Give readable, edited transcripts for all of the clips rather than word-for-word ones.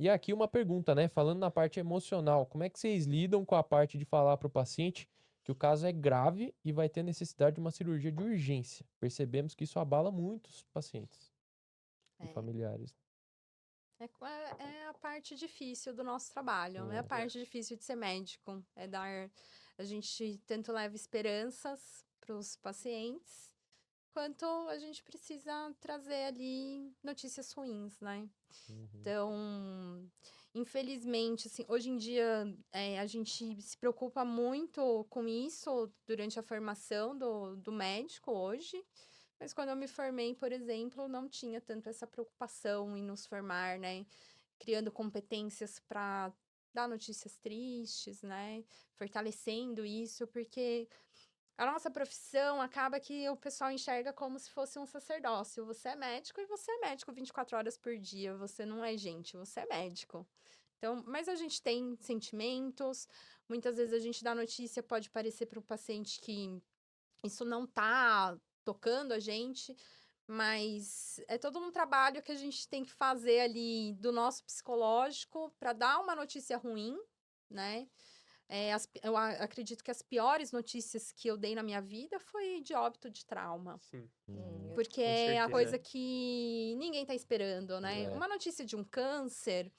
E aqui uma pergunta, né? Falando na parte emocional, como é que vocês lidam com a parte de falar para o paciente que o caso é grave e vai ter necessidade de uma cirurgia de urgência? Percebemos que isso abala muitos pacientes e É, familiares. é a parte difícil do nosso trabalho, é a É. parte difícil de ser médico. A gente tanto leva esperanças para os pacientes, quanto a gente precisa trazer ali notícias ruins, né? Uhum. Então, infelizmente, assim, hoje em dia a gente se preocupa muito com isso durante a formação do médico hoje. Mas quando eu me formei, por exemplo, não tinha tanto essa preocupação em nos formar, né? Criando competências para dar notícias tristes, né? Fortalecendo isso, porque a nossa profissão acaba que o pessoal enxerga como se fosse um sacerdócio. Você é médico e você é médico 24 horas por dia. Você não é gente, você é médico. Então, mas a gente tem sentimentos. Muitas vezes a gente dá notícia, pode parecer para o paciente que isso não tá tocando a gente, mas é todo um trabalho que a gente tem que fazer ali do nosso psicológico para dar uma notícia ruim, né? Acredito que as piores notícias que eu dei na minha vida foi de óbito de trauma. Sim, Uhum. Porque com é a certeza. coisa que ninguém tá esperando, né? É. Uma notícia de um câncer,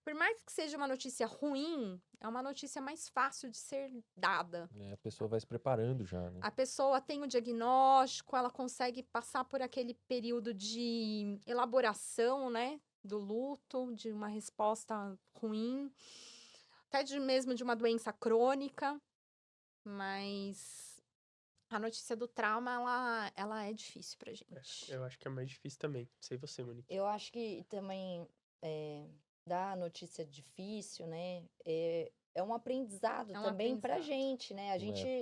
por mais que seja uma notícia ruim, é uma notícia mais fácil de ser dada. A pessoa vai se preparando já, né? A pessoa tem o diagnóstico, ela consegue passar por aquele período de elaboração, né? Do luto, de uma resposta ruim, até mesmo de uma doença crônica, mas a notícia do trauma, ela é difícil pra gente. Eu acho que é mais difícil também. Não sei você, Monique. Eu acho que também dar notícia difícil, né? É um aprendizado É um também pra aprendizado. gente, né?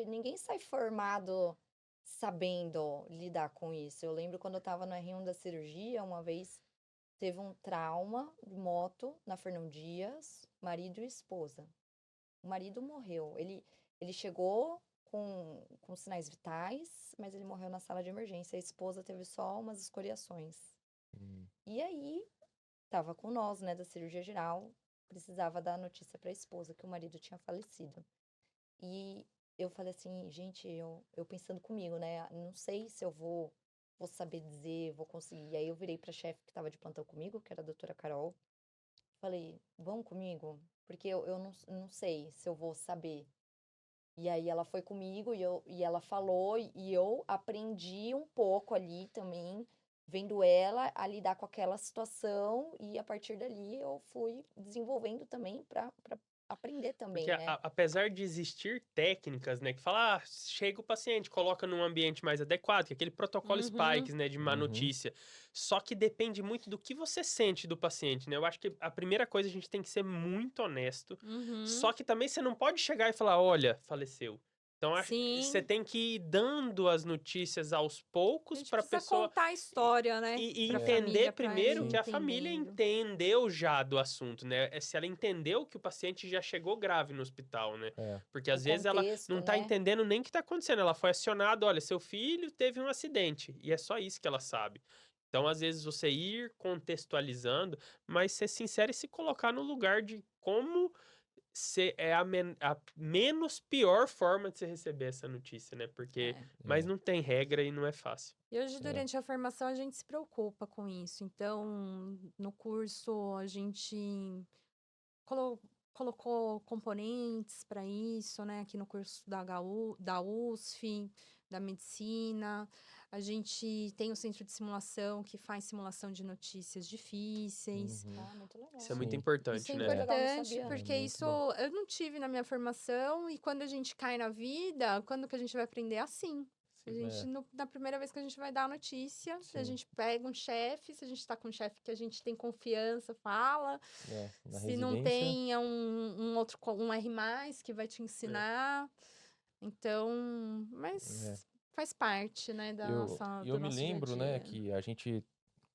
Ninguém sai formado sabendo lidar com isso. Eu lembro quando eu tava no R1 da cirurgia, uma vez teve um trauma de moto na Fernão Dias, marido e esposa. O marido morreu. Ele chegou com sinais vitais, mas ele morreu na sala de emergência. A esposa teve só umas escoriações. Hum. E aí, tava com nós, né, da cirurgia geral, precisava dar a notícia para a esposa que o marido tinha falecido. E eu falei assim, gente, eu pensando comigo, né, não sei se eu vou saber dizer, vou conseguir. E aí eu virei pra chefe que tava de plantão comigo, que era a doutora Carol, falei, vão comigo? Porque eu não sei se eu vou saber. E aí ela foi comigo e ela falou, e eu aprendi um pouco ali também, vendo ela a lidar com aquela situação, e a partir dali eu fui desenvolvendo também para aprender Porque também, né? apesar de existir técnicas, né, que fala, chega o paciente, coloca num ambiente mais adequado, que é aquele protocolo Uhum. Spikes, né, de má Uhum. notícia. Só que depende muito do que você sente do paciente, né? Eu acho que a primeira coisa a gente tem que ser muito honesto. Uhum. Só que também você não pode chegar e falar, olha, faleceu. Então, você Sim. tem que ir dando as notícias aos A poucos gente para a precisa pessoa contar a história, né? e Pra entender família, pra primeiro ir que a família entendendo. entendeu já do assunto, né? Se ela entendeu que o paciente já chegou grave no hospital, né? É. Porque O às vezes ela contexto, não tá né? entendendo nem o que tá acontecendo. Ela foi acionada, olha, seu filho teve um acidente. E é só isso que ela sabe. Então, às vezes, você ir contextualizando, mas ser sincero e se colocar no lugar de como é a menos pior forma de você receber essa notícia, né? Porque, mas É. não tem regra e não é fácil. E hoje, É. durante a formação, a gente se preocupa com isso. Então, no curso, a gente colocou componentes para isso, né? Aqui no curso da USF, da medicina. A gente tem o centro de simulação que faz simulação de notícias difíceis. Uhum. Ah, muito legal. Isso é muito Sim. Isso importante, é né? Legal, não importante, sabia. porque muito isso bom. eu não tive na minha formação, e quando a gente cai na vida, quando que a gente vai aprender assim? A gente, É. na primeira vez que a gente vai dar a notícia, a Sim. gente pega um chefe, se a gente tá com um chefe que a gente tem confiança, fala. Na Se não residência. tem, é um R+, que vai te ensinar. Então, É. mas faz parte, né, Eu do me nosso dia a lembro, né, dia. que a gente,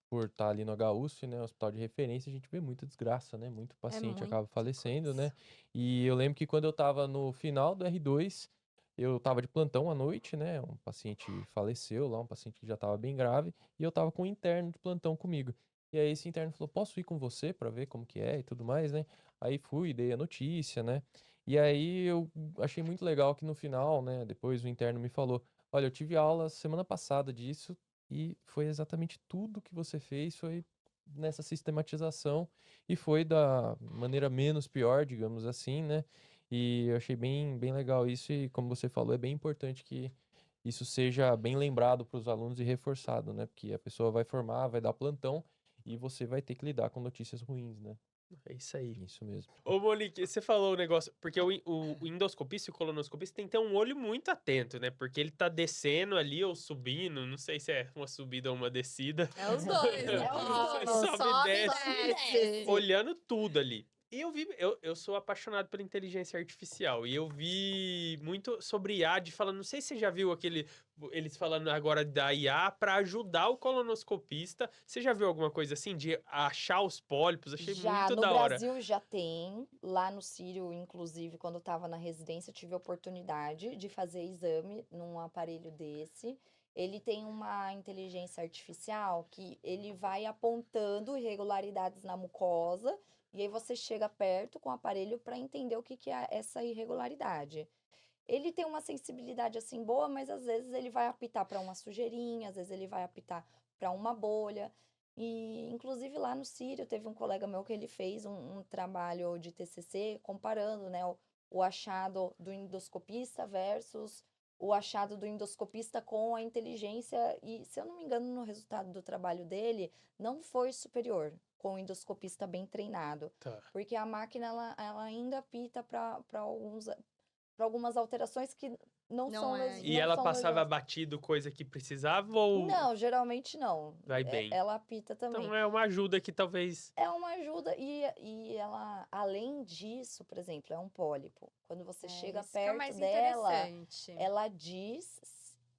por estar ali no HUSF, né, hospital de referência, a gente vê muita desgraça, né? Muito É paciente acaba muita falecendo, né? coisa. E eu lembro que quando eu tava no final do R2, eu tava de plantão à noite, né? Um paciente faleceu lá, um paciente que já tava bem grave, e eu tava com um interno de plantão comigo. E aí esse interno falou, posso ir com você pra ver como que é e tudo mais, né? Aí fui, dei a notícia, né? E aí eu achei muito legal que no final, né, depois o interno me falou, olha, eu tive aula semana passada disso e foi exatamente tudo que você fez, foi nessa sistematização e foi da maneira menos pior, digamos assim, né? E eu achei bem legal isso e como você falou, é bem importante que isso seja bem lembrado para os alunos e reforçado, né? Porque a pessoa vai formar, vai dar plantão e você vai ter que lidar com notícias ruins, né? É isso aí. Isso mesmo. Ô, Monique, você falou o negócio, porque o endoscopista e o colonoscopista tem que ter um olho muito atento, né? Porque ele tá descendo ali ou subindo, não sei se é uma subida ou uma descida. É os dois, né? Sobe e Sobe e desce. desce. Olhando tudo ali. E eu sou apaixonado pela inteligência artificial. E eu vi muito sobre IA de falando, não sei se você já viu eles falando agora da IA para ajudar o colonoscopista. Você já viu alguma coisa assim de achar os pólipos? Achei Já, muito no da hora. Brasil já tem. Lá no Sírio, inclusive, quando eu estava na residência, eu tive a oportunidade de fazer exame num aparelho desse. Ele tem uma inteligência artificial que ele vai apontando irregularidades na mucosa e aí você chega perto com o aparelho para entender o que que é essa irregularidade. Ele tem uma sensibilidade assim boa, mas às vezes ele vai apitar para uma sujeirinha, às vezes ele vai apitar para uma bolha. E, inclusive, lá no Sírio, teve um colega meu que ele fez um trabalho de TCC comparando, né, o achado do endoscopista versus o achado do endoscopista com a inteligência. E, se eu não me engano, no resultado do trabalho dele, não foi superior com o endoscopista bem treinado. Tá. Porque a máquina, ela ainda apita para algumas alterações que não Não são é. E não ela são passava lesões. batido coisa que precisava ou Não, geralmente não. vai bem? Ela apita também. Então é uma ajuda que talvez. É uma ajuda e ela, além disso, por exemplo, é um pólipo. Quando você chega Isso que é o perto mais dela, interessante. ela diz,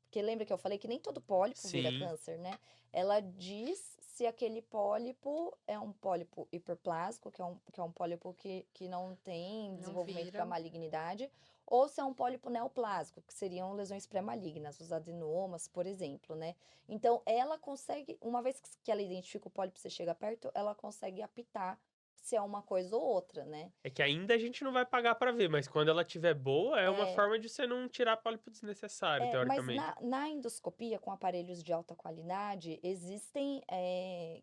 porque lembra que eu falei que nem todo pólipo vira Sim. câncer, né? Ela diz se aquele pólipo é um pólipo hiperplásico, que é um pólipo que não tem Não desenvolvimento vira. para malignidade, ou se é um pólipo neoplásico, que seriam lesões pré-malignas, os adenomas, por exemplo, né? Então, ela consegue, uma vez que ela identifica o pólipo, você chega perto, ela consegue apitar se é uma coisa ou outra, né? É que ainda a gente não vai pagar pra ver, mas quando ela tiver boa, é uma É, forma de você não tirar pólipo desnecessário, mas teoricamente. na endoscopia, com aparelhos de alta qualidade, existem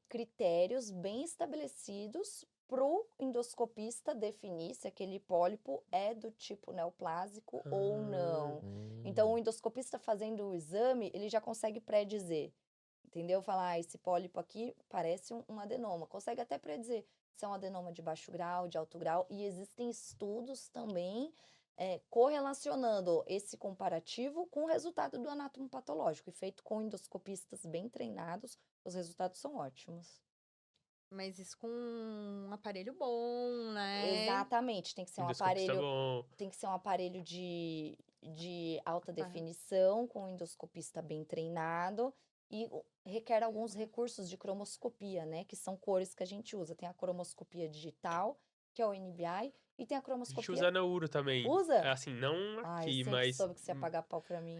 critérios bem estabelecidos para o endoscopista definir se aquele pólipo é do tipo neoplásico ou não. Então, o endoscopista fazendo o exame, ele já consegue predizer, entendeu? Falar, esse pólipo aqui parece um adenoma. Consegue até predizer se é um adenoma de baixo grau, de alto grau. E existem estudos também correlacionando esse comparativo com o resultado do anátomo patológico. E feito com endoscopistas bem treinados, os resultados são ótimos. Mas isso com um aparelho bom, né? Exatamente, tem que ser um Endoscopista aparelho, bom. tem que ser um aparelho de alta Ah, definição, com um endoscopista bem treinado, e requer alguns recursos de cromoscopia, né? Que são cores que a gente usa. Tem a cromoscopia digital, que é o NBI, e tem a A gente cromoscopia. usa na Uro também. Usa? Assim, não Ai, aqui, sempre mas. soube que você ia pagar pau pra mim.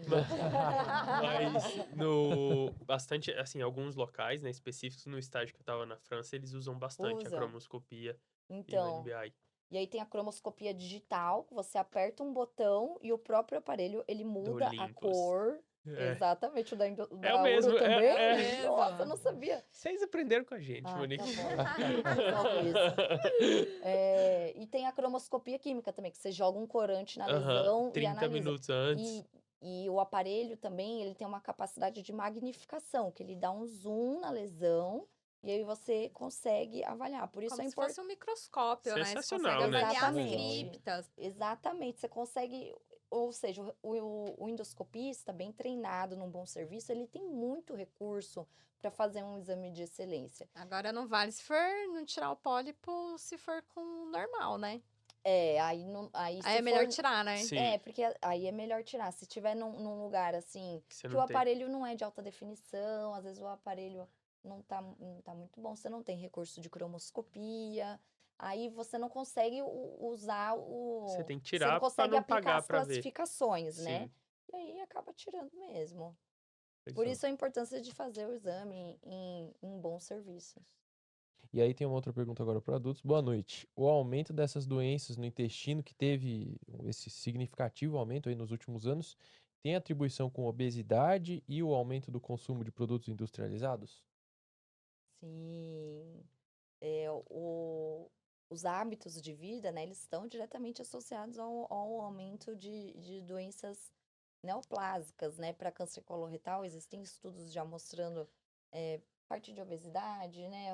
Mas no bastante, assim, alguns locais, né, específicos no estágio que eu tava na França, eles usam bastante a Usam. cromoscopia e o Então, NBI. e aí tem a cromoscopia digital, você aperta um botão e o próprio aparelho, ele Do muda a Olympus. cor. É. Exatamente, o É o da mesmo, Uro também? é. Nossa, eu não sabia. Vocês aprenderam com a gente, Ah, Monique. tá bom. Resolve isso. E tem a cromoscopia química também, que você joga um corante na Aham, lesão e 30 analisa. minutos antes. E o aparelho também, ele tem uma capacidade de magnificação, que ele dá um zoom na lesão e aí você consegue avaliar. Por isso Como é se importante. fosse um microscópio, né? Você Sensacional, consegue né? avaliar as Exatamente. criptas. Exatamente, você consegue, ou seja, o endoscopista bem treinado num bom serviço, ele tem muito recurso para fazer um exame de excelência. Agora não vale se for não tirar o pólipo, se for com normal, né? Aí, Aí se é melhor for, tirar, né? Sim, porque aí é melhor tirar. Se tiver num lugar assim, que você que o não tem. aparelho não é de alta definição, às vezes o aparelho não tá muito bom, você não tem recurso de cromoscopia, aí você não consegue usar Você tem que você não tirar pra consegue não aplicar pagar as pra ver. classificações, né? Sim. E aí acaba tirando mesmo. Pois Por é. isso a importância de fazer o exame em bons serviços. E aí tem uma outra pergunta agora para adultos. Boa noite. O aumento dessas doenças no intestino, que teve esse significativo aumento aí nos últimos anos, tem atribuição com obesidade e o aumento do consumo de produtos industrializados? Sim. Os hábitos de vida, né, eles estão diretamente associados ao aumento de doenças neoplásicas, né, para câncer coloretal. Existem estudos já mostrando parte de obesidade, né,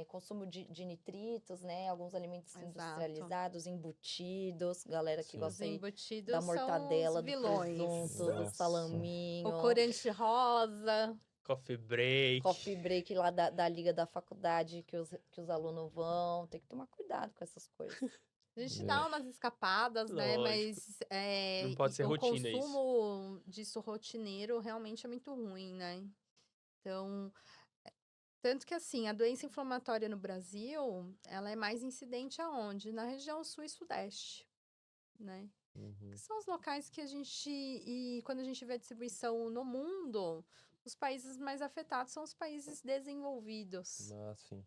consumo de nitritos, né, alguns alimentos Exato. industrializados, embutidos, galera que Sim. Os gosta aí da embutidos são mortadela, os do vilões. presunto, do Nossa. salaminho, O corante rosa. Coffee break. coffee break lá da liga da faculdade que os alunos vão. Tem que tomar cuidado com essas coisas. A gente É. dá umas escapadas, né? Lógico. Mas Não pode ser o rotina isso. consumo disso rotineiro realmente é muito ruim, né? Então, tanto que assim, a doença inflamatória no Brasil, ela é mais incidente aonde? Na região sul e sudeste, né? Uhum. Que são os locais que e quando a gente vê a distribuição no mundo, os países mais afetados são os países desenvolvidos. Ah, sim.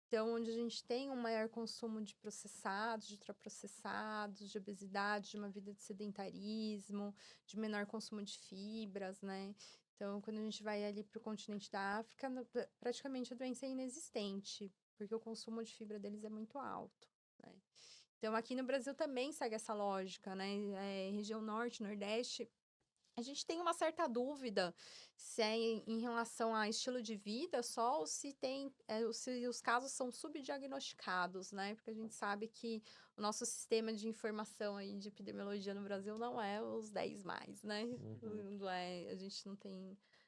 Então, onde a gente tem um maior consumo de processados, de ultraprocessados, de obesidade, de uma vida de sedentarismo, de menor consumo de fibras, né? Então, quando a gente vai ali para o continente da África, praticamente a doença é inexistente, porque o consumo de fibra deles é muito alto, né? Então, aqui no Brasil também segue essa lógica, né? Região norte, nordeste, a gente tem uma certa dúvida se é em relação a estilo de vida só ou se se os casos são subdiagnosticados, né? Porque a gente sabe que o nosso sistema de informação aí de epidemiologia no Brasil não é os 10 mais, né? Uhum. A gente não tem